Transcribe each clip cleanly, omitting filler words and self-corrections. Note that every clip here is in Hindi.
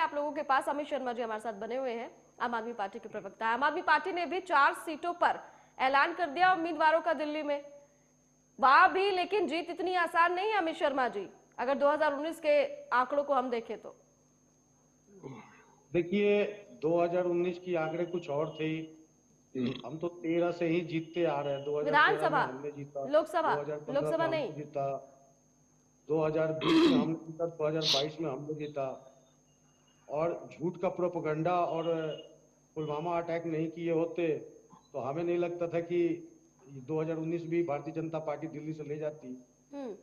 आप लोगों के पास। अमित शर्मा जी हमारे साथ बने हुए हैं, आम आदमी पार्टी के प्रवक्ता। आम आदमी पार्टी ने भी 4 सीटों पर ऐलान कर दिया उम्मीदवारों का दिल्ली में, वहां भी लेकिन जीत इतनी आसान नहीं है अमित शर्मा जी, अगर 2019 के आंकड़ों को हम देखें तो। देखिए 2019 की आंकड़े कुछ और थे। हम तो 13 से ही जीतते आ रहे हैं। 2013 में विधानसभा, हमने जीता, लोकसभा, 2015 में लोकसभा नहीं। हमने जीता, 2020 में हमने जीता, 2022 में हमने जीता। और झूठ का प्रोपेगेंडा और पुलवामा अटैक नहीं किए होते तो हमें नहीं लगता था कि 2019 भी भारतीय जनता पार्टी दिल्ली से ले जाती।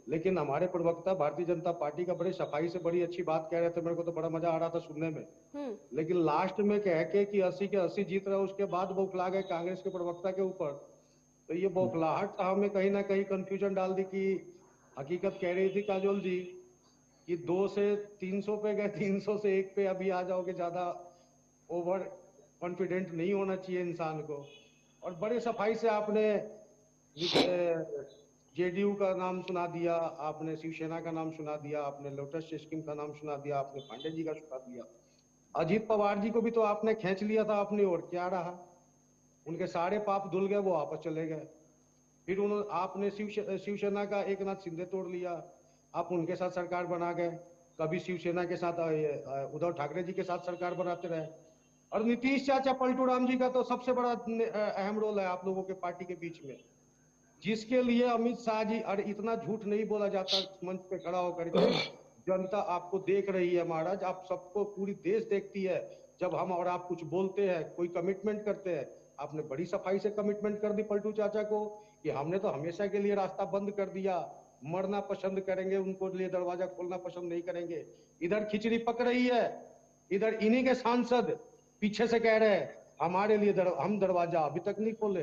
लेकिन हमारे प्रवक्ता भारतीय जनता पार्टी का बड़ी सफाई से बड़ी अच्छी बात कह रहे थे, मेरे को तो बड़ा मजा आ रहा था सुनने में। लेकिन लास्ट में कह के 80 के 80 जीत रहे, उसके बाद बौखला गए कांग्रेस के प्रवक्ता के ऊपर। तो ये बौखलाहट हमें कहीं ना कहीं कंफ्यूजन डाल दी कि हकीकत कह रही थी काजोल जी कि 2 से 300 पे गए, 300 से 1 पे अभी आ जाओगे। ज्यादा ओवर कॉन्फिडेंट नहीं होना चाहिए इंसान को। और बड़े सफाई से आपने जेडीयू का नाम सुना दिया, आपने शिवसेना का नाम सुना दिया, आपने लोटस स्कीम का नाम सुना दिया, आपने पांडे जी का सुना दिया। अजीत पवार जी को भी तो आपने खींच लिया था अपनी ओर, क्या रहा? उनके सारे पाप धुल गए, वो वापस चले गए। फिर उन्होंने आपने शिवसेना का एक नाथ शिंदे तोड़ लिया, आप उनके साथ सरकार बना गए। कभी शिवसेना के साथ उद्धव ठाकरे जी के साथ सरकार बनाते रहे। और नीतीश चाचा पलटू राम जी का तो सबसे बड़ा अहम रोल है आप लोगों के पार्टी के बीच में, जिसके लिए अमित शाह जी, अरे इतना झूठ नहीं बोला जाता मंच पे खड़ा होकर के। जनता आपको देख रही है महाराज, आप सबको पूरी देश देखती है। जब हम और आप कुछ बोलते हैं, कोई कमिटमेंट करते हैं, आपने बड़ी सफाई से कमिटमेंट कर दी पलटू चाचा को कि हमने तो हमेशा के लिए रास्ता बंद कर दिया, मरना पसंद करेंगे, उनको लिए दरवाजा खोलना पसंद नहीं करेंगे। इधर खिचड़ी पक रही है, इधर इन्हीं के सांसद पीछे से कह रहे हैं हमारे लिए हम दरवाजा अभी तक नहीं खोले।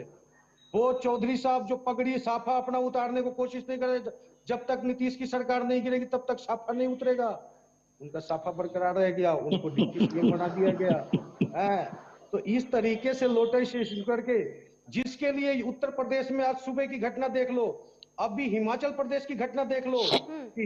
वो चौधरी साहब जो पगड़ी साफा अपना उतारने को कोशिश नहीं करे, जब तक नीतीश की सरकार नहीं गिरेगी तब तक साफा नहीं उतरेगा। उनका साफा बरकरार रह गया, उनको डिप्टी सीएम बना दिया गया है। तो इस तरीके से लोटस करके, जिसके लिए उत्तर प्रदेश में आज सुबह की घटना देख लो, अब भी हिमाचल प्रदेश की घटना देख लो कि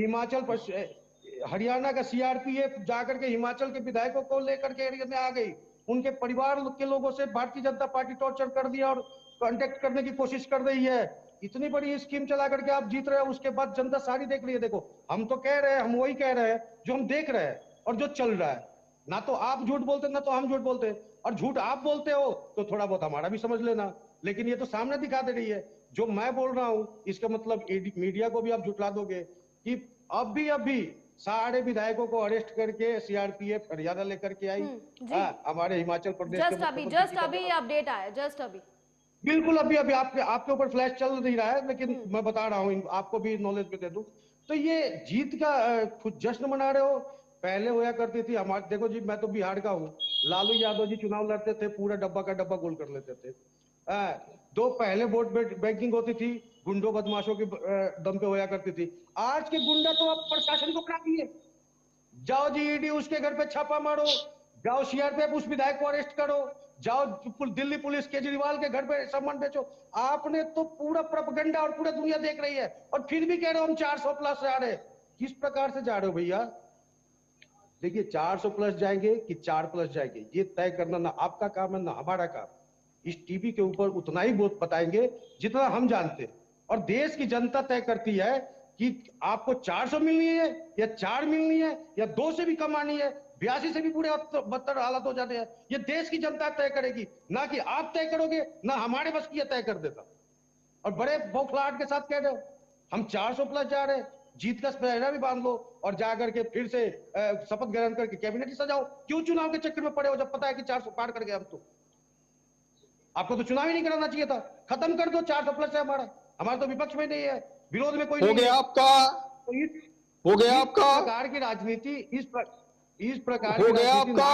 हरियाणा का सीआरपीएफ जाकर के हिमाचल के विधायकों को लेकर के एरिया में आ गई, उनके परिवार के लोगों से भारतीय जनता पार्टी टॉर्चर कर दिया और कांटेक्ट करने की कोशिश कर रही है। इतनी बड़ी स्कीम चला करके आप जीत रहे हैं, उसके बाद जनता सारी देख रही है। देखो हम तो कह रहे हैं, हम वही कह रहे हैं जो हम देख रहे हैं और जो चल रहा है। ना तो आप झूठ बोलते, ना तो हम झूठ बोलते। और झूठ आप बोलते हो तो थोड़ा बहुत हमारा भी समझ लेना, लेकिन ये तो सामने दिखा दे रही है। जो मैं बोल रहा हूं इसका मतलब मीडिया को भी आप झुठला दोगे कि अभी सारे विधायकों को अरेस्ट करके सीआरपीएफ हरियाणा लेकर के आई। हमारे हिमाचल प्रदेश के जस्ट अभी अपडेट आया, जस्ट अभी। बिल्कुल अभी अभी आपके ऊपर फ्लैश चल नहीं रहा है, लेकिन मैं बता रहा हूं, आपको भी नॉलेज में दे दूं। तो ये जीत का खुद जश्न मना रहे हो। पहले होया करती थी हमारे, देखो जी मैं तो बिहार का हूँ, लालू यादव जी चुनाव लड़ते थे, पूरा डब्बा का डब्बा गोल कर लेते थे। दो पहले वोट बैंकिंग होती थी, गुंडों बदमाशों के दम पे होया करती थी। आज के गुंडा तो अब प्रशासन को बना दिए। जाओ जी ईडी उसके घर पे छापा मारो, जाओ सीआरपीएफ उस विधायक को अरेस्ट करो, जाओ दिल्ली पुलिस केजरीवाल के घर पे सामान बेचो। आपने तो पूरा प्रोपेगेंडा और पूरा दुनिया देख रही है, और फिर भी कह रहे हो हम 400 प्लस जा रहे। किस प्रकार से जा रहे हो भैया? देखिए 400 प्लस जाएंगे कि 4 प्लस जाएंगे, ये तय करना ना आपका काम है ना हमारा काम। इस टीवी के ऊपर उतना ही वोट बताएंगे जितना हम जानते हैं, और देश की जनता तय करती है कि आपको 400 मिलनी है या 4 मिलनी है या 2 से भी कम आनी है, 82 से भी पूरे बदतर हालत हो जाते हैं। ये देश की जनता तय करेगी, ना कि आप तय करोगे, ना हमारे बस की तय कर देता। और बड़े बौखलाहट के साथ कह रहे हो हम 400 प्लस जा रहे हैं, जीत का पहरा भी बांध लो और जाकर के फिर से शपथ ग्रहण करके कैबिनेट ही सजाओ। क्यों चुनाव के चक्कर में पड़े हो जब पता है कि 400 पार कर गए हम? तो आपको तो चुनाव ही नहीं कराना चाहिए था, खत्म कर दो। 400 प्लस है हमारा तो विपक्ष में नहीं है, विरोध में कोई नहीं है। हो गया आपका प्रकार की राजनीति, इस प्रकार हो गया आपका।